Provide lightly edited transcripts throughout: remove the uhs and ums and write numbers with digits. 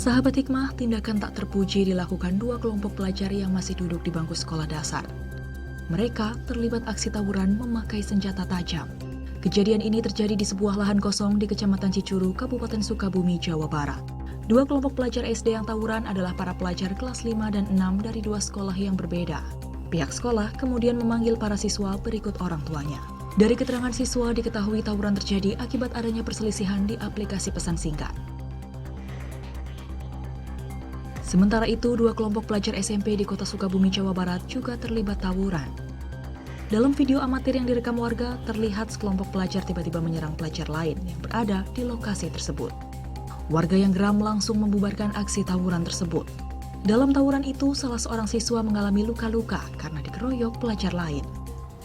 Sahabat Hikmah, tindakan tak terpuji dilakukan dua kelompok pelajar yang masih duduk di bangku sekolah dasar. Mereka terlibat aksi tawuran memakai senjata tajam. Kejadian ini terjadi di sebuah lahan kosong di Kecamatan Cicuru, Kabupaten Sukabumi, Jawa Barat. Dua kelompok pelajar SD yang tawuran adalah para pelajar kelas 5 dan 6 dari dua sekolah yang berbeda. Pihak sekolah kemudian memanggil para siswa berikut orang tuanya. Dari keterangan siswa diketahui tawuran terjadi akibat adanya perselisihan di aplikasi pesan singkat. Sementara itu, dua kelompok pelajar SMP di kota Sukabumi, Jawa Barat juga terlibat tawuran. Dalam video amatir yang direkam warga, terlihat sekelompok pelajar tiba-tiba menyerang pelajar lain yang berada di lokasi tersebut. Warga yang geram langsung membubarkan aksi tawuran tersebut. Dalam tawuran itu, salah seorang siswa mengalami luka-luka karena dikeroyok pelajar lain.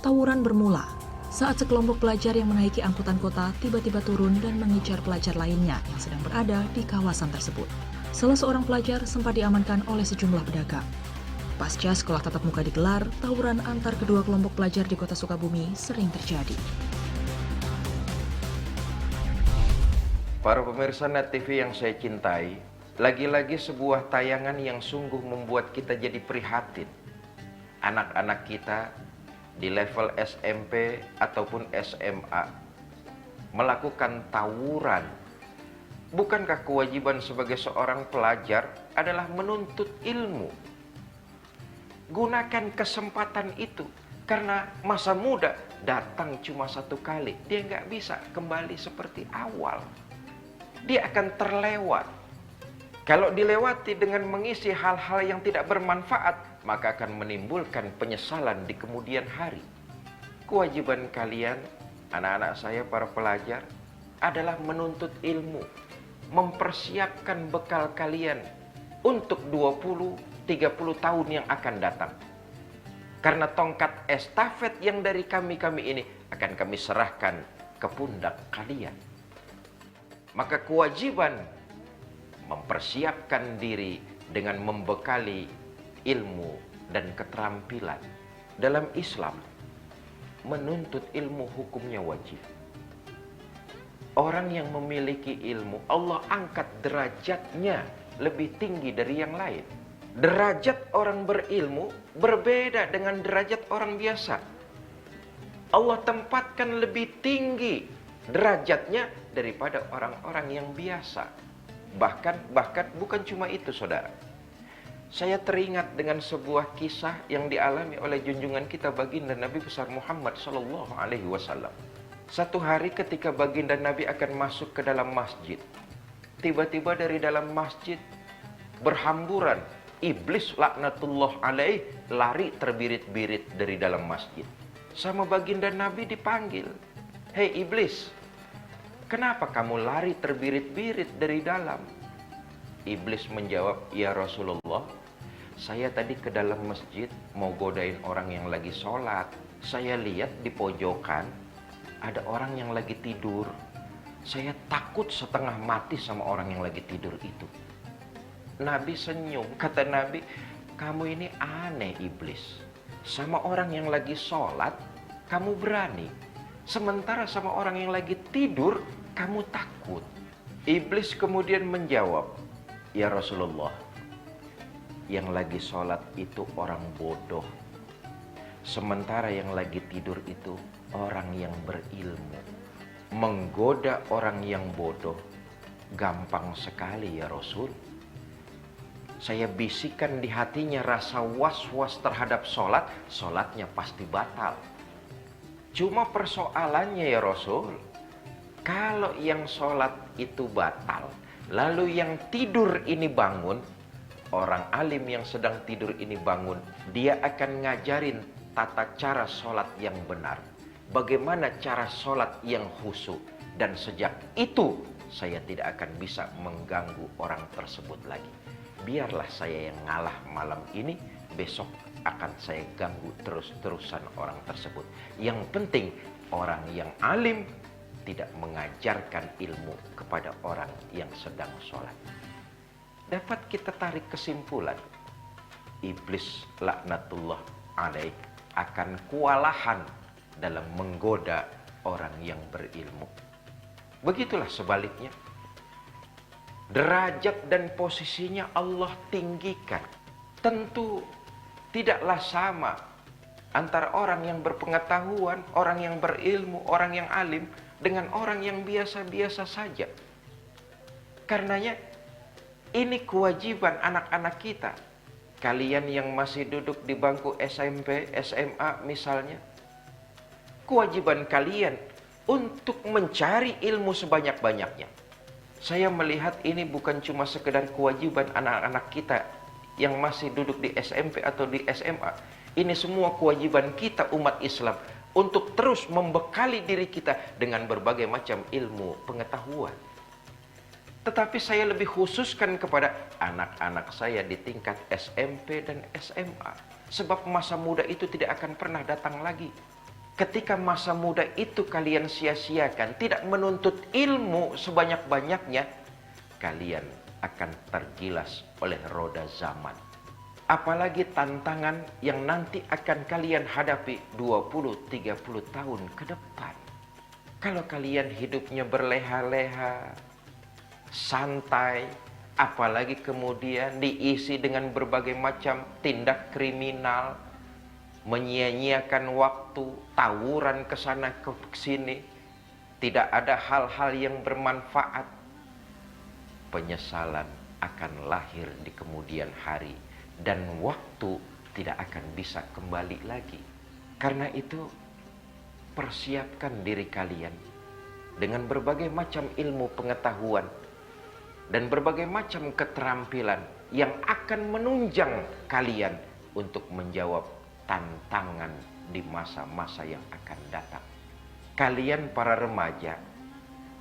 Tawuran bermula saat sekelompok pelajar yang menaiki angkutan kota tiba-tiba turun dan mengincar pelajar lainnya yang sedang berada di kawasan tersebut. Salah seorang pelajar sempat diamankan oleh sejumlah pedagang. Pasca sekolah tatap muka digelar, tawuran antar kedua kelompok pelajar di kota Sukabumi sering terjadi. Para pemirsa Net TV yang saya cintai, lagi-lagi sebuah tayangan yang sungguh membuat kita jadi prihatin. Anak-anak kita di level SMP ataupun SMA melakukan tawuran. Bukankah kewajiban sebagai seorang pelajar adalah menuntut ilmu? Gunakan kesempatan itu, karena masa muda datang cuma satu kali. Dia nggak bisa kembali seperti awal. Dia akan terlewat. Kalau dilewati dengan mengisi hal-hal yang tidak bermanfaat, maka akan menimbulkan penyesalan di kemudian hari. Kewajiban kalian, anak-anak saya para pelajar, adalah menuntut ilmu. Mempersiapkan bekal kalian untuk 20-30 tahun yang akan datang. Karena tongkat estafet yang dari kami ini akan kami serahkan ke pundak kalian. Maka kewajiban mempersiapkan diri dengan membekali ilmu dan keterampilan. Dalam Islam, menuntut ilmu hukumnya wajib. Orang yang memiliki ilmu, Allah angkat derajatnya lebih tinggi dari yang lain. Derajat orang berilmu berbeda dengan derajat orang biasa. Allah tempatkan lebih tinggi derajatnya daripada orang-orang yang biasa. Bahkan bukan cuma itu, saudara. Saya teringat dengan sebuah kisah yang dialami oleh junjungan kita baginda Nabi besar Muhammad SAW. Satu hari ketika baginda Nabi akan masuk ke dalam masjid, tiba-tiba dari dalam masjid berhamburan iblis laknatullah alaih lari terbirit-birit dari dalam masjid. Sama baginda Nabi dipanggil, "Hei iblis, kenapa kamu lari terbirit-birit dari dalam?" Iblis menjawab, "Ya Rasulullah, saya tadi ke dalam masjid mau godain orang yang lagi sholat. Saya lihat di pojokan ada orang yang lagi tidur. Saya takut setengah mati sama orang yang lagi tidur itu." Nabi senyum. Kata Nabi, "Kamu ini aneh iblis. Sama orang yang lagi sholat, kamu berani. Sementara sama orang yang lagi tidur, kamu takut." Iblis kemudian menjawab, "Ya Rasulullah, yang lagi sholat itu orang bodoh. Sementara yang lagi tidur itu orang yang berilmu. Menggoda orang yang bodoh gampang sekali ya Rasul. Saya bisikan di hatinya rasa was-was terhadap sholat, sholatnya pasti batal. Cuma persoalannya ya Rasul, kalau yang sholat itu batal, lalu yang tidur ini bangun, orang alim yang sedang tidur ini bangun, dia akan ngajarin tata cara sholat yang benar. Bagaimana cara sholat yang khusyuk. Dan sejak itu saya tidak akan bisa mengganggu orang tersebut lagi. Biarlah saya yang ngalah malam ini, besok akan saya ganggu terus-terusan orang tersebut. Yang penting orang yang alim tidak mengajarkan ilmu kepada orang yang sedang sholat." Dapat kita tarik kesimpulan, iblis laknatullah alaih akan kewalahan dalam menggoda orang yang berilmu. Begitulah sebaliknya. Derajat dan posisinya Allah tinggikan. Tentu tidaklah sama antara orang yang berpengetahuan, orang yang berilmu, orang yang alim, dengan orang yang biasa-biasa saja. Karenanya, ini kewajiban anak-anak kita. Kalian yang masih duduk di bangku SMP, SMA misalnya, kewajiban kalian untuk mencari ilmu sebanyak-banyaknya. Saya melihat ini bukan cuma sekedar kewajiban anak-anak kita yang masih duduk di SMP atau di SMA. Ini semua kewajiban kita umat Islam untuk terus membekali diri kita dengan berbagai macam ilmu pengetahuan. Tetapi saya lebih khususkan kepada anak-anak saya di tingkat SMP dan SMA. Sebab masa muda itu tidak akan pernah datang lagi. Ketika masa muda itu kalian sia-siakan, tidak menuntut ilmu sebanyak-banyaknya, kalian akan tergilas oleh roda zaman. Apalagi tantangan yang nanti akan kalian hadapi 20-30 tahun ke depan. Kalau kalian hidupnya berleha-leha, santai, apalagi kemudian diisi dengan berbagai macam tindak kriminal, menyia-nyiakan waktu, tawuran ke sana ke sini, tidak ada hal-hal yang bermanfaat, penyesalan akan lahir di kemudian hari dan waktu tidak akan bisa kembali lagi. Karena itu, persiapkan diri kalian dengan berbagai macam ilmu pengetahuan dan berbagai macam keterampilan yang akan menunjang kalian untuk menjawab tantangan di masa-masa yang akan datang. Kalian para remaja,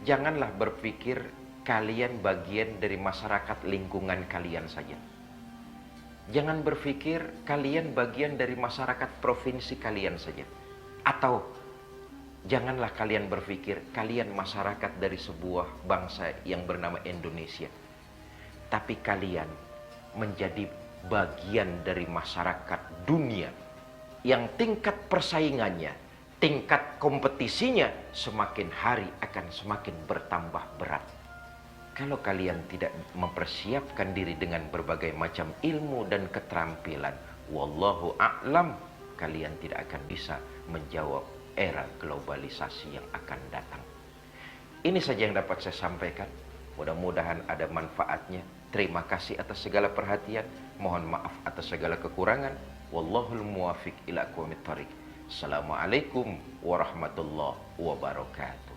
janganlah berpikir kalian bagian dari masyarakat lingkungan kalian saja. Jangan berpikir kalian bagian dari masyarakat provinsi kalian saja. Atau janganlah kalian berpikir kalian masyarakat dari sebuah bangsa yang bernama Indonesia. Tapi kalian menjadi bagian dari masyarakat dunia yang tingkat persaingannya, tingkat kompetisinya semakin hari akan semakin bertambah berat. Kalau kalian tidak mempersiapkan diri dengan berbagai macam ilmu dan keterampilan, wallahu a'lam, kalian tidak akan bisa menjawab era globalisasi yang akan datang. Ini saja yang dapat saya sampaikan. Mudah-mudahan ada manfaatnya. Terima kasih atas segala perhatian. Mohon maaf atas segala kekurangan. Wallahul muwafiq ila aqwamit thoriq. Assalamualaikum warahmatullahi wabarakatuh.